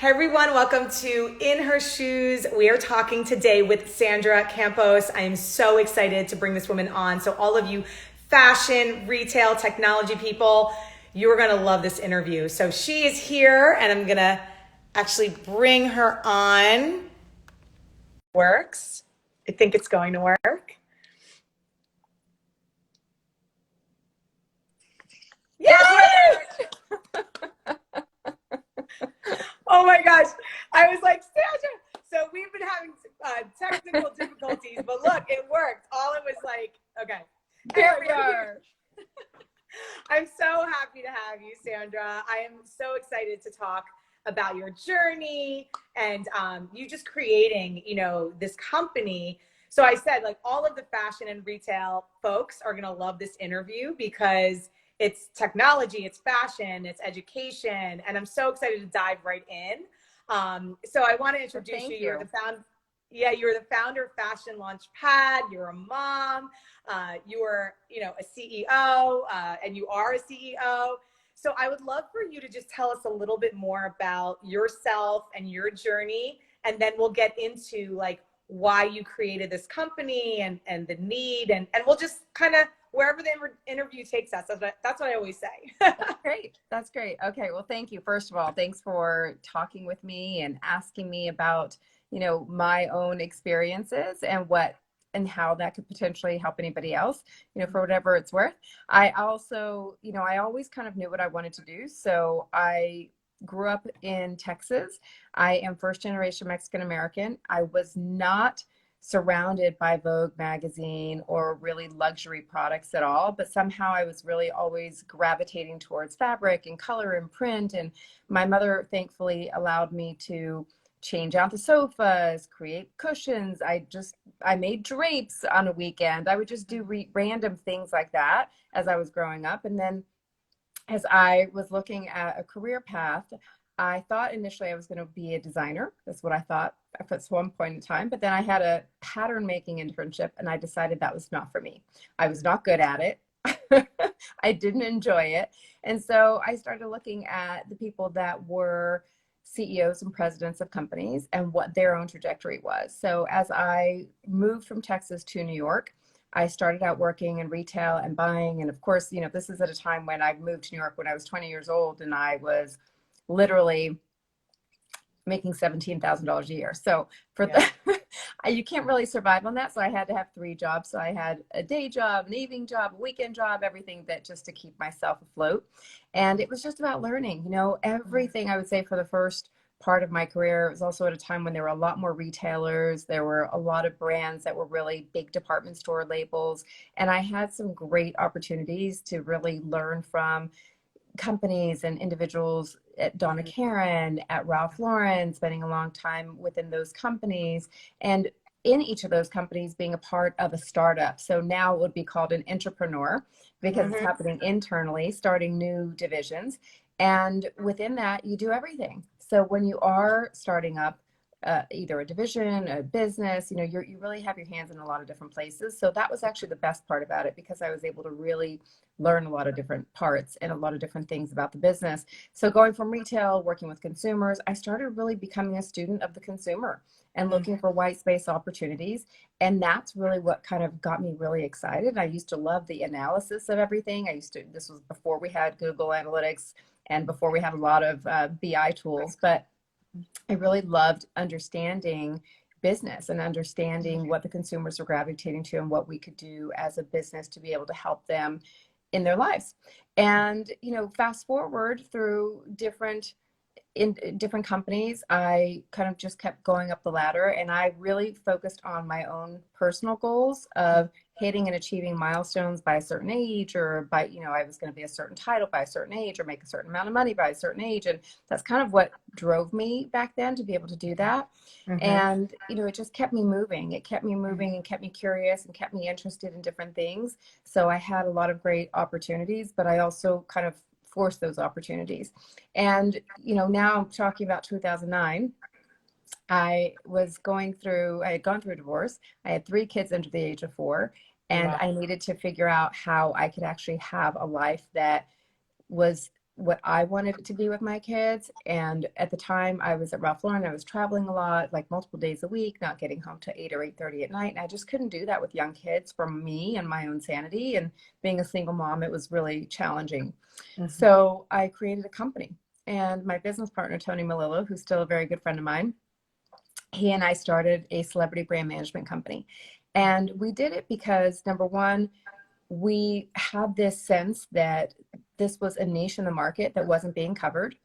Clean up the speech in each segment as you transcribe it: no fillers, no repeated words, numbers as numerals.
Hey everyone, welcome to In Her Shoes. We are talking today with Sandra Campos. I am so excited to bring this woman on. So all of you fashion, retail, technology people, you're going to love this interview. So she is here and I'm going to actually bring her on. Works. I think it's going to work. Yes! Oh my gosh. I was like, Sandra. So we've been having technical difficulties, but look, it worked. All it was like, okay. Here we are. I'm so happy to have you, Sandra. I am so excited to talk about your journey and you just creating, this company. So I said, like, all of the fashion and retail folks are going to love this interview because it's technology, it's fashion, it's education, and I'm so excited to dive right in. So I want to introduce you. You're the founder. Yeah, you're the founder of Fashion Launchpad. You're a mom. You're, a CEO, and you are a CEO. So I would love for you to just tell us a little bit more about yourself and your journey, and then we'll get into like why you created this company and the need, and we'll just kind of wherever the interview takes us. That's what I always say. That's great. That's great. Okay. Well, thank you. First of all, thanks for talking with me and asking me about, my own experiences and how that could potentially help anybody else, for whatever it's worth. I also, I always kind of knew what I wanted to do. So I grew up in Texas. I am first generation Mexican American. I was not surrounded by Vogue magazine or really luxury products at all, but somehow I was really always gravitating towards fabric and color and print. And my mother thankfully allowed me to change out the sofas, create cushions. I made drapes on a weekend. I would just do random things like that as I was growing up. And then as I was looking at a career path, I thought initially I was going to be a designer. That's what I thought at one point in time. But then I had a pattern making internship and I decided that was not for me. I was not good at it. I didn't enjoy it. And so I started looking at the people that were CEOs and presidents of companies and what their own trajectory was. So as I moved from Texas to New York, I started out working in retail and buying. And of course, this is at a time when I moved to New York when I was 20 years old and I was literally making $17,000 a year. So for you can't really survive on that. So I had to have 3 jobs. So I had a day job, an evening job, a weekend job, everything that just to keep myself afloat. And it was just about learning, everything. I would say for the first part of my career. It was also at a time when there were a lot more retailers. There were a lot of brands that were really big department store labels. And I had some great opportunities to really learn from companies and individuals at Donna Karan, at Ralph Lauren, spending a long time within those companies, and in each of those companies being a part of a startup. So now it would be called an entrepreneur because it's happening internally, starting new divisions. And within that, you do everything. So when you are starting up either a division, a business, you really have your hands in a lot of different places. So that was actually the best part about it because I was able to really learn a lot of different parts and a lot of different things about the business. So going from retail, working with consumers, I started really becoming a student of the consumer and looking for white space opportunities. And that's really what kind of got me really excited. I used to love the analysis of everything. This was before we had Google Analytics and before we had a lot of BI tools, but I really loved understanding business and understanding what the consumers were gravitating to and what we could do as a business to be able to help them in their lives. And, fast forward through different companies, I kind of just kept going up the ladder and I really focused on my own personal goals of hitting and achieving milestones by a certain age, or by, I was going to be a certain title by a certain age or make a certain amount of money by a certain age. And that's kind of what drove me back then to be able to do that. And, it just kept me moving. It kept me moving and kept me curious and kept me interested in different things. So I had a lot of great opportunities, but I also kind of forced those opportunities. And, now I'm talking about 2009. I had gone through a divorce. I had 3 kids under the age of 4. And I needed to figure out how I could actually have a life that was what I wanted it to be with my kids. And at the time I was at Ralph Lauren, I was traveling a lot, like multiple days a week, not getting home to 8 or 8:30 at night. And I just couldn't do that with young kids for me and my own sanity. And being a single mom, it was really challenging. So I created a company. And my business partner, Tony Melillo, who's still a very good friend of mine, he and I started a celebrity brand management company. And we did it because, number one, we had this sense that this was a niche in the market that wasn't being covered,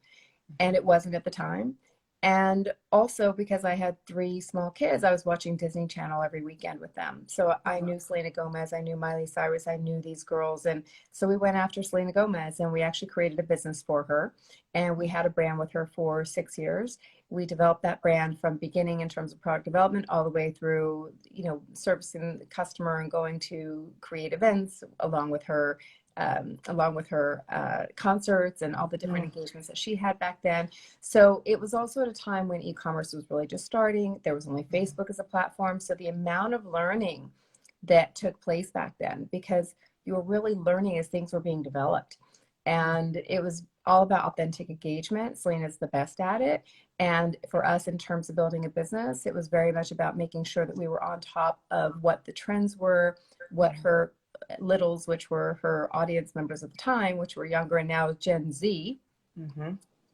and it wasn't at the time. And also because I had 3 small kids, I was watching Disney Channel every weekend with them. So I knew Selena Gomez, I knew Miley Cyrus, I knew these girls. And so we went after Selena Gomez, and we actually created a business for her. And we had a brand with her for 6 years. We developed that brand from beginning in terms of product development all the way through, servicing the customer and going to create events along with her concerts and all the different engagements that she had back then. So it was also at a time when e-commerce was really just starting. There was only Facebook as a platform. So the amount of learning that took place back then, because you were really learning as things were being developed. And it was all about authentic engagement. Selena's the best at it. And for us, in terms of building a business, it was very much about making sure that we were on top of what the trends were, what her littles, which were her audience members at the time, which were younger and now Gen Z,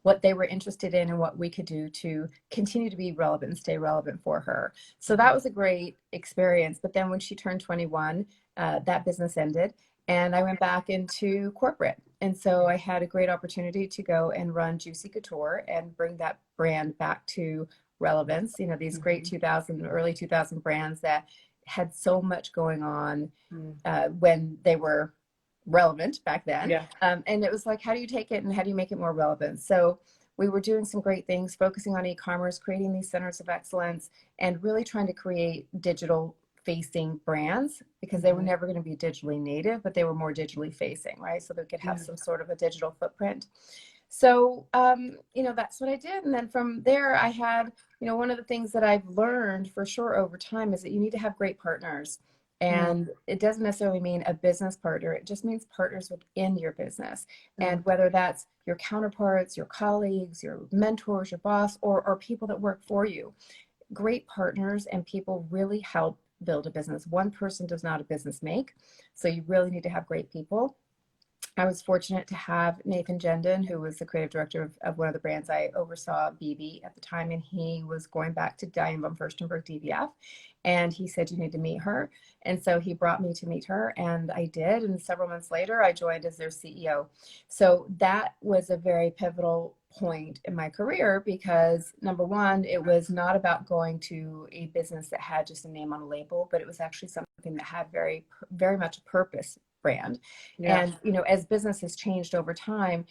what they were interested in and what we could do to continue to be relevant and stay relevant for her. So that was a great experience. But then when she turned 21, that business ended, and I went back into corporate. And so I had a great opportunity to go and run Juicy Couture and bring that brand back to relevance. These great early 2000 brands that had so much going on when they were relevant back then. Yeah. And it was like, how do you take it and how do you make it more relevant? So we were doing some great things, focusing on e-commerce, creating these centers of excellence, and really trying to create digital facing brands, because they were never going to be digitally native, but they were more digitally facing, right? So they could have some sort of a digital footprint. So, that's what I did. And then from there, I had, one of the things that I've learned for sure over time is that you need to have great partners. And it doesn't necessarily mean a business partner. It just means partners within your business. And whether that's your counterparts, your colleagues, your mentors, your boss, or people that work for you, great partners and people really help build a business. One person does not a business make. So you really need to have great people. I was fortunate to have Nathan Jendon, who was the creative director of one of the brands I oversaw, BB, at the time, and he was going back to Diane von Furstenberg DVF, and he said, you need to meet her. And so he brought me to meet her, and I did, and several months later, I joined as their CEO. So that was a very pivotal point in my career, because number one, it was not about going to a business that had just a name on a label, but it was actually something that had very, very much a purpose brand. And as business has changed over time,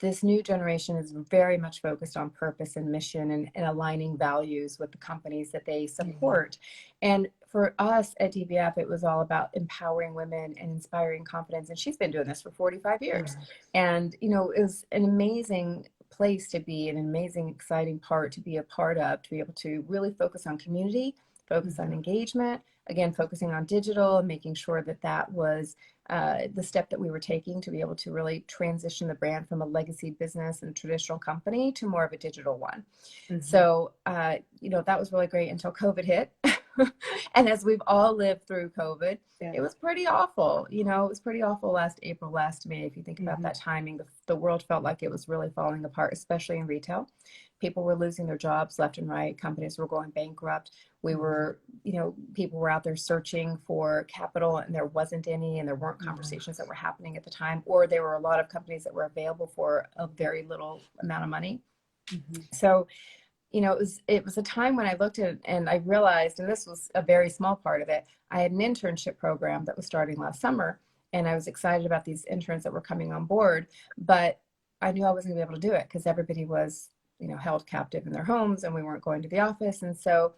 this new generation is very much focused on purpose and mission and aligning values with the companies that they support. And for us at DVF, it was all about empowering women and inspiring confidence. And she's been doing this for 45 years. And it was an amazing place to be, an amazing, exciting part to be a part of, to be able to really focus on community, focus on engagement, again, focusing on digital and making sure that that was the step that we were taking to be able to really transition the brand from a legacy business and traditional company to more of a digital one. So, that was really great until COVID hit. And as we've all lived through COVID, it was pretty awful. It was pretty awful last April, last May. If you think about that timing, the world felt like it was really falling apart, especially in retail. People were losing their jobs left and right. Companies were going bankrupt. We were, people were out there searching for capital, and there wasn't any, and there weren't conversations that were happening at the time, or there were a lot of companies that were available for a very little amount of money. So, it was a time when I looked at it and I realized, and this was a very small part of it, I had an internship program that was starting last summer, and I was excited about these interns that were coming on board, but I knew I wasn't gonna be able to do it because everybody was, held captive in their homes and we weren't going to the office. And so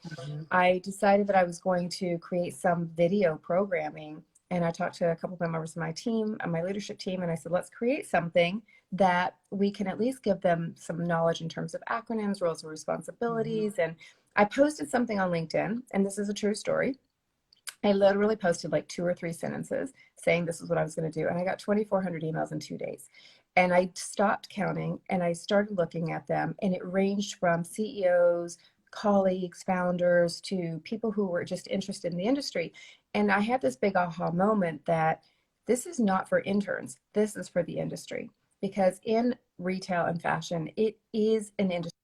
I decided that I was going to create some video programming. And I talked to a couple of members of my team and my leadership team, and I said, let's create something that we can at least give them some knowledge in terms of acronyms, roles and responsibilities. And I posted something on LinkedIn, and this is a true story. I literally posted like 2 or 3 sentences saying this is what I was going to do. And I got 2,400 emails in 2 days. And I stopped counting and I started looking at them, and it ranged from CEOs, colleagues, founders, to people who were just interested in the industry. And I had this big aha moment that this is not for interns, this is for the industry. Because in retail and fashion, it is an industry.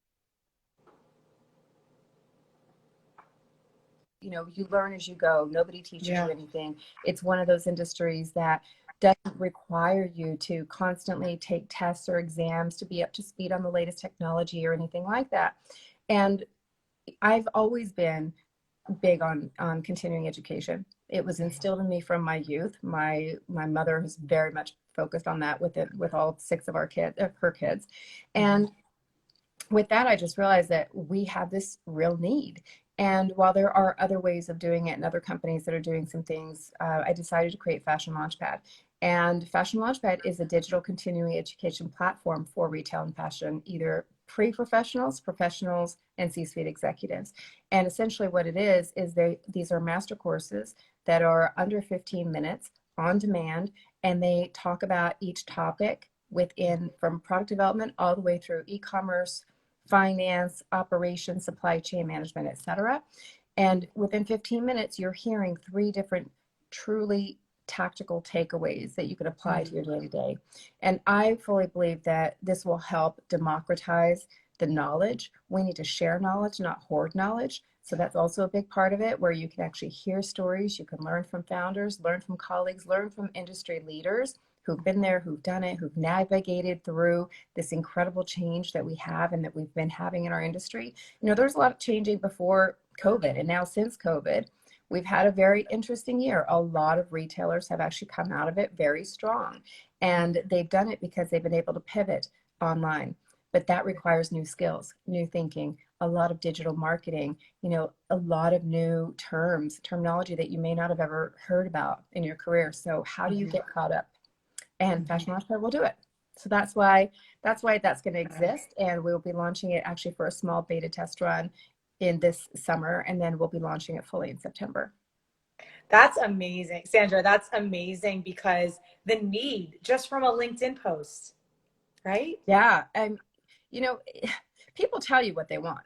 You know, you learn as you go. Nobody teaches you anything. It's one of those industries that doesn't require you to constantly take tests or exams to be up to speed on the latest technology or anything like that. And I've always been big on continuing education. It was instilled in me from my youth. My mother has very much focused on that with all six of her kids. And with that, I just realized that we have this real need. And while there are other ways of doing it and other companies that are doing some things, I decided to create Fashion Launchpad. And Fashion Launchpad is a digital continuing education platform for retail and fashion, either pre-professionals, professionals, and C-suite executives. And essentially what it is these are master courses that are under 15 minutes on demand, and they talk about each topic within from product development all the way through e-commerce, finance, operations, supply chain management, etc. And within 15 minutes, you're hearing 3 different truly tactical takeaways that you can apply to your day-to-day. And I fully believe that this will help democratize the knowledge. We need to share knowledge, not hoard knowledge. So that's also a big part of it, where you can actually hear stories, you can learn from founders, learn from colleagues, learn from industry leaders who've been there, who've done it, who've navigated through this incredible change that we have and that we've been having in our industry. You know, there's a lot of changing before COVID, and now since COVID, we've had a very interesting year. A lot of retailers have actually come out of it very strong, and they've done it because they've been able to pivot online. But that requires new skills, new thinking, a lot of digital marketing, you know, a lot of new terminology that you may not have ever heard about in your career. So how do you get caught up? And Fashion Launchpad will do it. So that's why that's going to exist, and we'll be launching it actually for a small beta test run in this summer, and then we'll be launching it fully in September. That's amazing, Sandra. That's amazing, because the need just from a LinkedIn post, right? Yeah, and you know, people tell you what they want.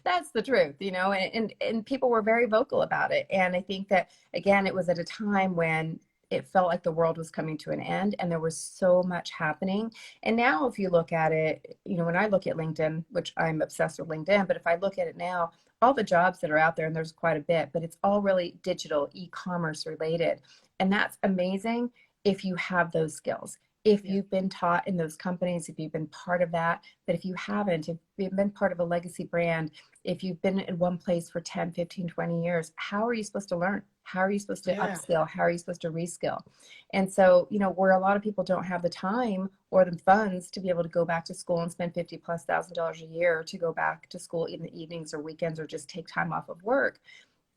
That's the truth, you know, and people were very vocal about it. And I think that, again, it was at a time when it felt like the world was coming to an end and there was so much happening. And now if you look at it, you know, when I look at LinkedIn, which I'm obsessed with LinkedIn, but if I look at it now, all the jobs that are out there, and there's quite a bit, but it's all really digital e-commerce related. And that's amazing if you have those skills. If you've been taught in those companies, if you've been part of that, but if you haven't, if you've been part of a legacy brand, if you've been in one place for 10, 15, 20 years, how are you supposed to learn? How are you supposed to upskill? How are you supposed to reskill? And so, you know, where a lot of people don't have the time or the funds to be able to go back to school and spend $50,000+ a year to go back to school in the evenings or weekends or just take time off of work,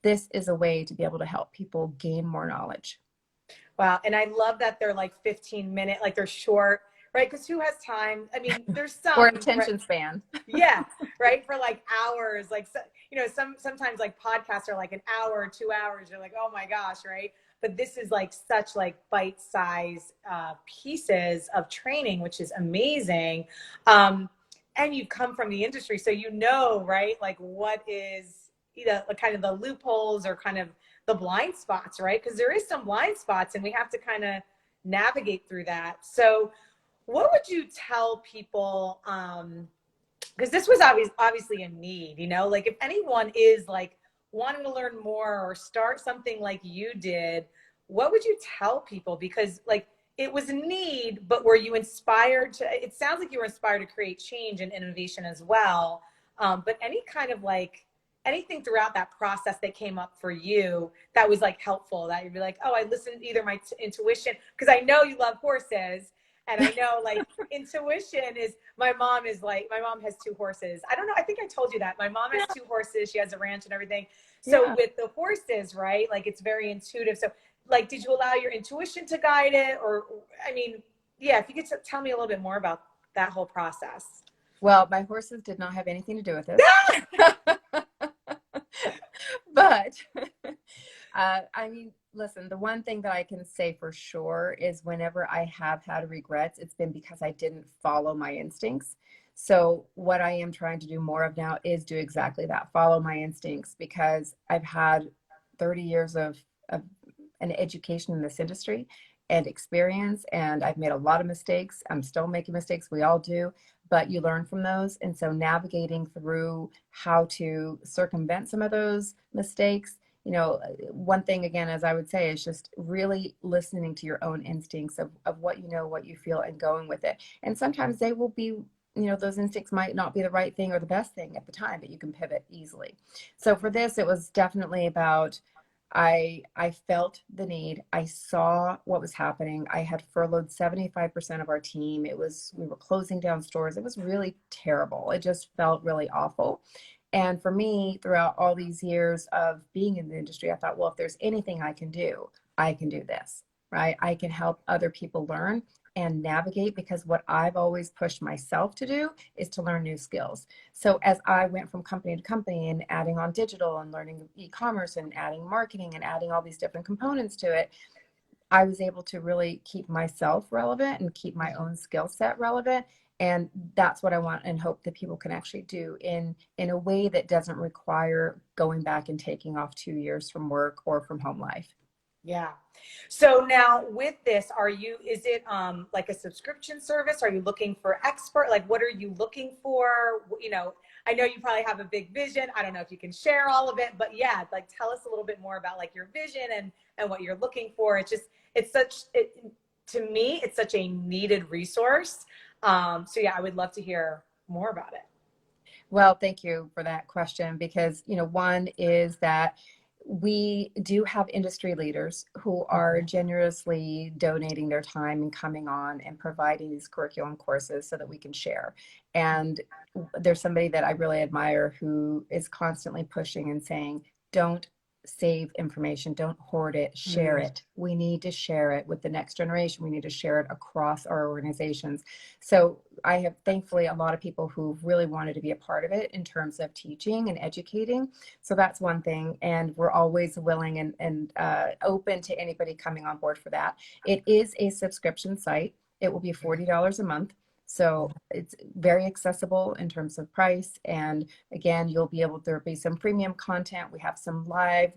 this is a way to be able to help people gain more knowledge. Wow. And I love that they're like 15-minute, like they're short, right? Because who has time? I mean, there's some or attention span. Yeah, right. For like hours, like, you know, sometimes like podcasts are like an hour, 2 hours. You're like, oh my gosh, right? But this is like such like bite-sized pieces of training, which is amazing. And you've come from the industry, so you know, right? Like what is, you know, kind of the loopholes or kind of the blind spots, right? Because there is some blind spots, and we have to kind of navigate through that. So, what would you tell people? Because this was obviously a need, you know, like if anyone is like wanting to learn more or start something like you did, what would you tell people? Because like it was a need, but were you inspired to, it sounds like you were inspired to create change and innovation as well. But any kind of like anything throughout that process that came up for you that was like helpful, that you'd be like, oh, I listened to either my intuition, because I know you love horses. And I know like intuition is, my mom has 2 horses. I don't know. I think I told you that. My mom has 2 horses. She has a ranch and everything. So with the horses, right? Like it's very intuitive. So like, did you allow your intuition to guide it? Or, I mean, yeah, if you could tell me a little bit more about that whole process. Well, my horses did not have anything to do with it. But I mean, listen, the one thing that I can say for sure is whenever I have had regrets, it's been because I didn't follow my instincts. So what I am trying to do more of now is do exactly that, follow my instincts, because I've had 30 years of an education in this industry and experience, and I've made a lot of mistakes. I'm still making mistakes. We all do, but you learn from those. And so navigating through how to circumvent some of those mistakes, one thing again, as I would say, is just really listening to your own instincts of what you know, what you feel, and going with it. And sometimes they will be, those instincts might not be the right thing or the best thing at the time, but you can pivot easily. So for this, it was definitely about I felt the need. I saw what was happening. I had furloughed 75% of our team. We were closing down stores. It was really terrible. It just felt really awful. And for me, throughout all these years of being in the industry, I thought, well, if there's anything I can do this, right? I can help other people learn and navigate, because what I've always pushed myself to do is to learn new skills. So as I went from company to company and adding on digital and learning e-commerce and adding marketing and adding all these different components to it, I was able to really keep myself relevant and keep my own skill set relevant. And that's what I want and hope that people can actually do in a way that doesn't require going back and taking off 2 years from work or from home life. Yeah. So now with this, is it like a subscription service? Are you looking for expert? Like, what are you looking for? I know you probably have a big vision. I don't know if you can share all of it, but yeah, like tell us a little bit more about like your vision and what you're looking for. To me, it's such a needed resource. So yeah, I would love to hear more about it. Well, thank you for that question, because, one is that we do have industry leaders who are generously donating their time and coming on and providing these curriculum courses so that we can share. And there's somebody that I really admire who is constantly pushing and saying, don't save information, don't hoard it, share it. We need to share it with the next generation. We need to share it across our organizations. So I have thankfully a lot of people who've really wanted to be a part of it in terms of teaching and educating. So that's one thing. And we're always willing and open to anybody coming on board for that. It is a subscription site. It will be $40 a month. So it's very accessible in terms of price. And again, there'll be some premium content. We have some live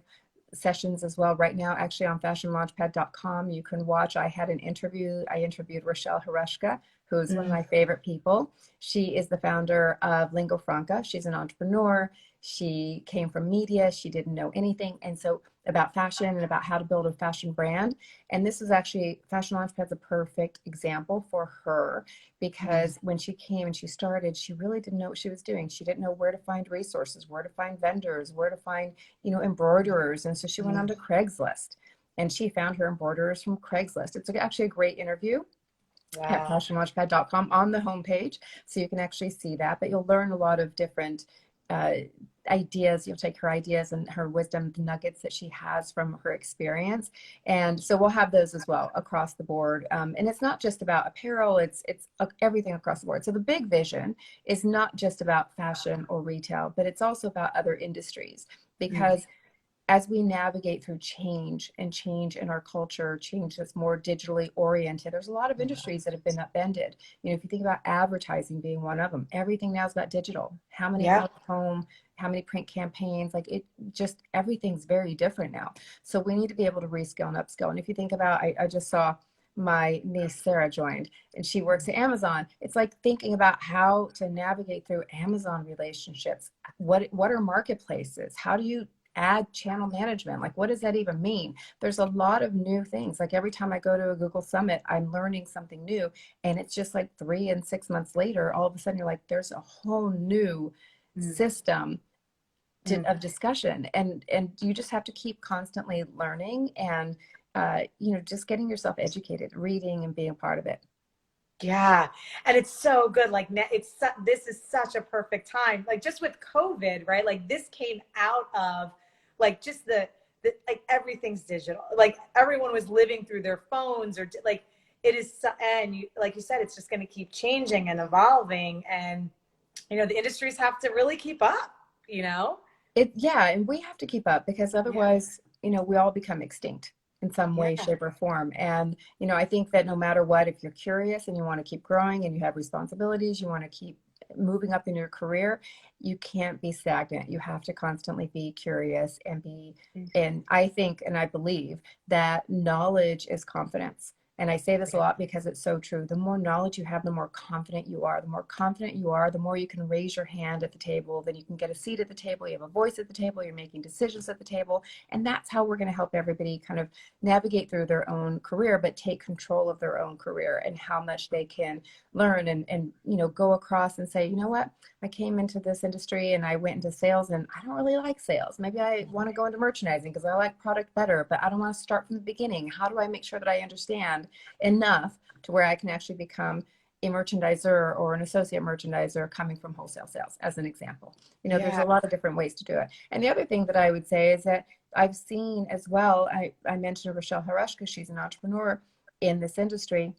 sessions as well right now, actually on fashionlaunchpad.com. You can watch. I interviewed Rochelle Hareshka, who's one of my favorite people. She is the founder of Lingua Franca. She's an entrepreneur. She came from media. She didn't know anything. And so about fashion and about how to build a fashion brand. And this is actually, Fashion Launchpad's a perfect example for her, because when she came and she started, she really didn't know what she was doing. She didn't know where to find resources, where to find vendors, where to find, embroiderers. And so she went onto Craigslist and she found her embroiderers from Craigslist. It's actually a great interview. Wow. At fashionlaunchpad.com on the homepage. So you can actually see that, but you'll learn a lot of different ideas. You'll take her ideas and her wisdom nuggets that she has from her experience. And so we'll have those as well across the board. And it's not just about apparel, it's everything across the board. So the big vision is not just about fashion or retail, but it's also about other industries, because as we navigate through change in our culture, change that's more digitally oriented, there's a lot of industries that have been upended. If you think about advertising being one of them, everything now is about digital. How many out of home, how many print campaigns, everything's very different now. So we need to be able to reskill and upskill. And if you think about, I just saw my niece Sarah joined and she works at Amazon. It's like thinking about how to navigate through Amazon relationships. What are marketplaces? How do you add channel management? Like, what does that even mean? There's a lot of new things. Like every time I go to a Google Summit, I'm learning something new. And it's just like 3 and 6 months later, all of a sudden you're like, there's a whole new system of discussion. And you just have to keep constantly learning and, just getting yourself educated, reading and being a part of it. Yeah. And it's so good. Like this is such a perfect time. Like just with COVID, right? Like this came out of like just the like everything's digital. Like everyone was living through their phones or like it is. And like you said, it's just going to keep changing and evolving. And, the industries have to really keep up, And we have to keep up, because otherwise, we all become extinct in some way, Yeah. shape, or form. And, I think that no matter what, if you're curious and you want to keep growing and you have responsibilities, you want to keep moving up in your career, you can't be stagnant. You have to constantly be curious and and I think, and I believe that knowledge is confidence. And I say this a lot because it's so true. The more knowledge you have, the more confident you are. The more confident you are, the more you can raise your hand at the table. Then you can get a seat at the table. You have a voice at the table. You're making decisions at the table. And that's how we're going to help everybody kind of navigate through their own career, but take control of their own career and how much they can learn and go across and say, you know what? I came into this industry and I went into sales and I don't really like sales. Maybe I want to go into merchandising because I like product better, but I don't want to start from the beginning. How do I make sure that I understand enough to where I can actually become a merchandiser or an associate merchandiser coming from wholesale sales, as an example? There's Yeah. a lot of different ways to do it. And the other thing that I would say is that I've seen as well, I mentioned Rochelle Harushka, she's an entrepreneur in this industry,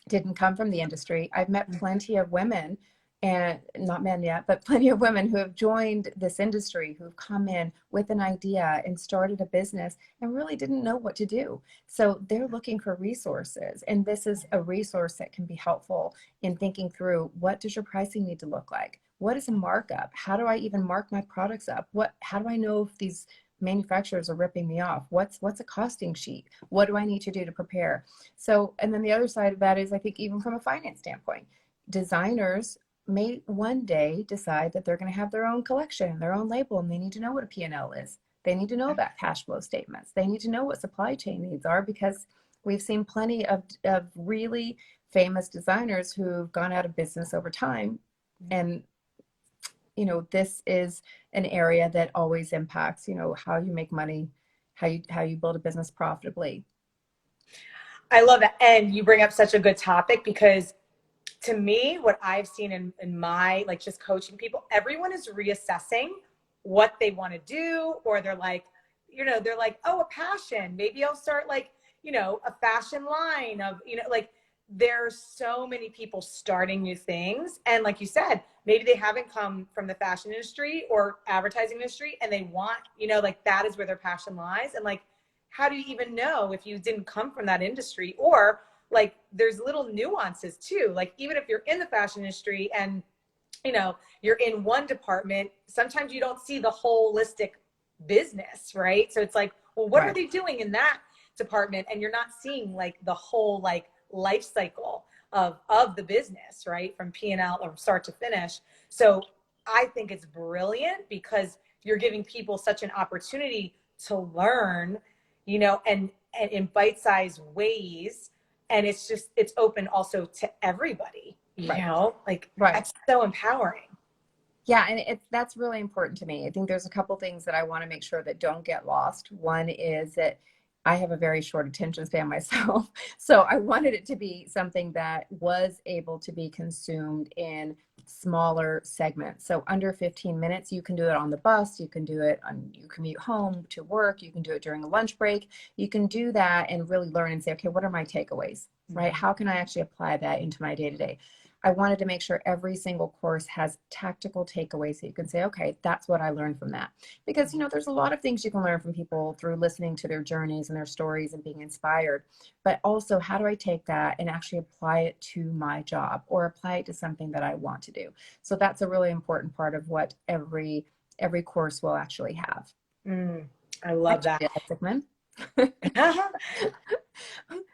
didn't come from the industry. I've met plenty of women, and not men yet, but plenty of women who have joined this industry, who've come in with an idea and started a business and really didn't know what to do. So they're looking for resources. And this is a resource that can be helpful in thinking through, what does your pricing need to look like? What is a markup? How do I even mark my products up? How do I know if these manufacturers are ripping me off? What's a costing sheet? What do I need to do to prepare? So, and then the other side of that is, I think, even from a finance standpoint, designers may one day decide that they're going to have their own collection, their own label, and they need to know what a P&L is. They need to know about cash flow statements. They need to know what supply chain needs are, because we've seen plenty of really famous designers who've gone out of business over time. And this is an area that always impacts, how you make money, how you build a business profitably. I love that. And you bring up such a good topic, because to me, what I've seen in my, like, just coaching people, everyone is reassessing what they want to do, or they're like, they're like, oh, a passion. Maybe I'll start like, a fashion line of, like, there's so many people starting new things. And like you said, maybe they haven't come from the fashion industry or advertising industry, and they want, like, that is where their passion lies. And like, how do you even know if you didn't come from that industry? Or like, there's little nuances too. Like, even if you're in the fashion industry and, you're in one department, sometimes you don't see the holistic business, right? So it's like, well, what are Right. they doing in that department? And you're not seeing like the whole like life cycle of the business, right? From P&L or start to finish. So I think it's brilliant, because you're giving people such an opportunity to learn, and in bite-sized ways. And it's open also to everybody, Right. like, Right. that's so empowering. Yeah, and that's really important to me. I think there's a couple things that I want to make sure that don't get lost. One is that I have a very short attention span myself. So I wanted it to be something that was able to be consumed in smaller segments. So under 15 minutes, you can do it on the bus, you can do it on, you commute home to work, you can do it during a lunch break. You can do that and really learn and say, okay, what are my takeaways, right? How can I actually apply that into my day-to-day? I wanted to make sure every single course has tactical takeaways that you can say, okay, that's what I learned from that. Because, there's a lot of things you can learn from people through listening to their journeys and their stories and being inspired. But also, how do I take that and actually apply it to my job or apply it to something that I want to do? So that's a really important part of what every course will actually have. I love that. Julia Isaacman.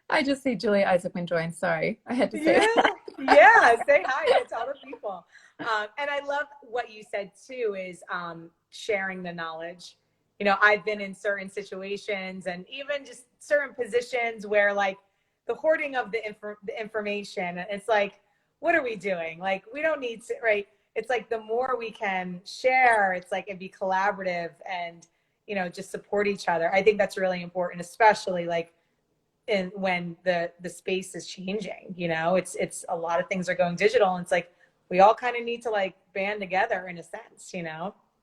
I just see Julia Isaacman join. Sorry, I had to say Yeah, that. yeah. Say hi to all the people. And I love what you said too, is sharing the knowledge. I've been in certain situations and even just certain positions where, like, the hoarding of the information, it's like, what are we doing? Like, we don't need to, right? It's like, the more we can share, it's like, and be collaborative and, just support each other. I think that's really important, especially like when the space is changing. It's a lot of things are going digital, and it's like, we all kind of need to like band together in a sense.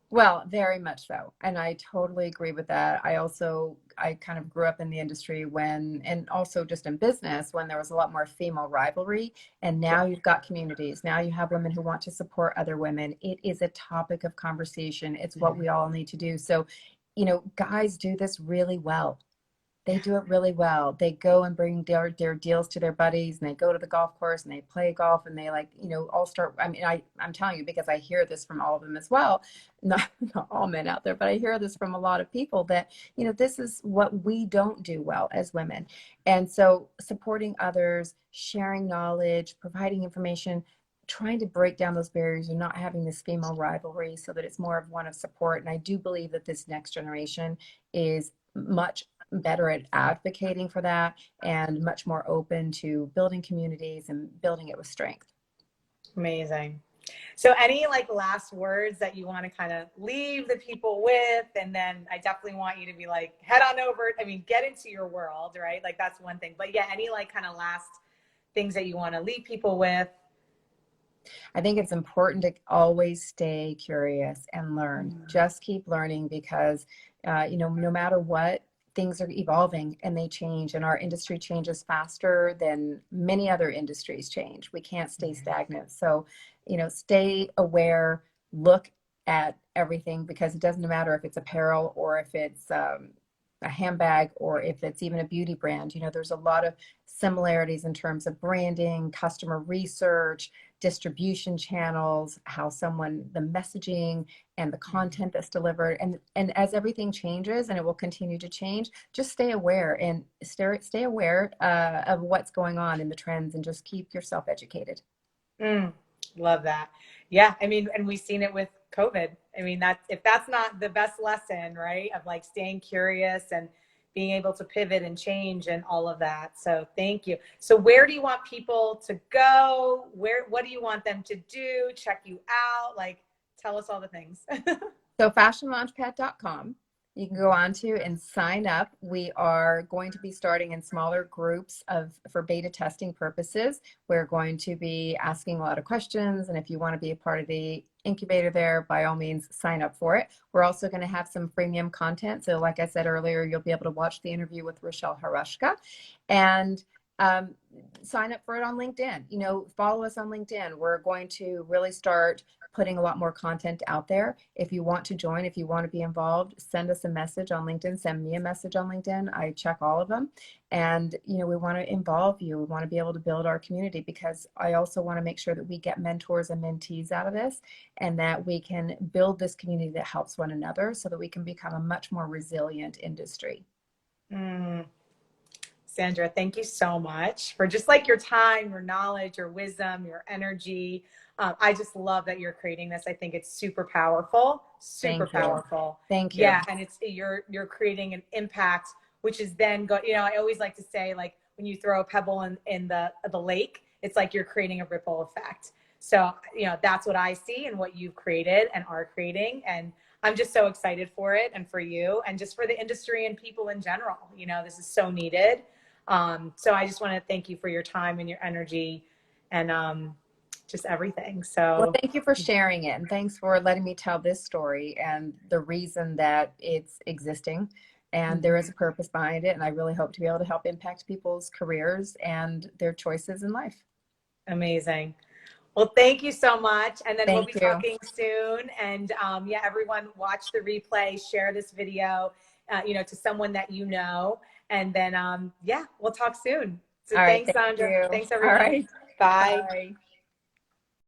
Well, very much so. And I totally agree with that. I kind of grew up in the industry and also just in business, when there was a lot more female rivalry. And now you've got communities. Now you have women who want to support other women. It is a topic of conversation. It's what we all need to do. So guys do this really well. They do it really well. They go and bring their deals to their buddies, and they go to the golf course and they play golf, and they, like, all start. I mean, I'm telling you, because I hear this from all of them as well. Not all men out there, but I hear this from a lot of people that, this is what we don't do well as women. And so supporting others, sharing knowledge, providing information, trying to break down those barriers and not having this female rivalry, so that it's more of one of support. And I do believe that this next generation is much better at advocating for that and much more open to building communities and building it with strength. Amazing. So any like last words that you want to kind of leave the people with? And then I definitely want you to be like, head on over. I mean, get into your world, right? Like that's one thing, but yeah, any like kind of last things that you want to leave people with? I think it's important to always stay curious and learn. Just keep learning, because, no matter what, things are evolving and they change, and our industry changes faster than many other industries change. We can't stay stagnant. So, stay aware, look at everything, because it doesn't matter if it's apparel or if it's a handbag or if it's even a beauty brand. There's a lot of similarities in terms of branding, customer research, distribution channels, the messaging and the content that's delivered. And as everything changes, and it will continue to change, just stay aware and stay aware of what's going on in the trends, and just keep yourself educated. Love that. Yeah. I mean, and we've seen it with COVID. I mean, if that's not the best lesson, right? Of like staying curious and being able to pivot and change and all of that. So thank you. So where do you want people to go? What do you want them to do? Check you out? Like, tell us all the things. So fashionlaunchpad.com. You can go on to and sign up. We are going to be starting in smaller groups for beta testing purposes. We're going to be asking a lot of questions, and if you want to be a part of the incubator there, by all means, sign up for it. We're also going to have some freemium content. So like I said earlier, you'll be able to watch the interview with Rochelle Harushka, and sign up for it on LinkedIn. Follow us on LinkedIn. We're going to really start putting a lot more content out there. If you want to join, if you want to be involved, send us a message on LinkedIn, send me a message on LinkedIn. I check all of them. And, we want to involve you. We want to be able to build our community, because I also want to make sure that we get mentors and mentees out of this, and that we can build this community that helps one another, so that we can become a much more resilient industry. Sandra, thank you so much for just like your time, your knowledge, your wisdom, your energy. I just love that you're creating this. I think it's super powerful, super powerful. Thank you. Yeah, and you're creating an impact, which is then I always like to say, like, when you throw a pebble in the lake, it's like you're creating a ripple effect. So, that's what I see and what you've created and are creating. And I'm just so excited for it, and for you, and just for the industry and people in general. This is so needed. So I just want to thank you for your time and your energy and just everything. So well, thank you for sharing it, and thanks for letting me tell this story and the reason that it's existing. And there is a purpose behind it, and I really hope to be able to help impact people's careers and their choices in life. Amazing. Well, thank you so much. And then we'll be talking soon. And yeah, everyone watch the replay, share this video, to someone that you know. And then, yeah, we'll talk soon. So thanks, Sandra. Thanks, everyone. All right. Bye. Bye.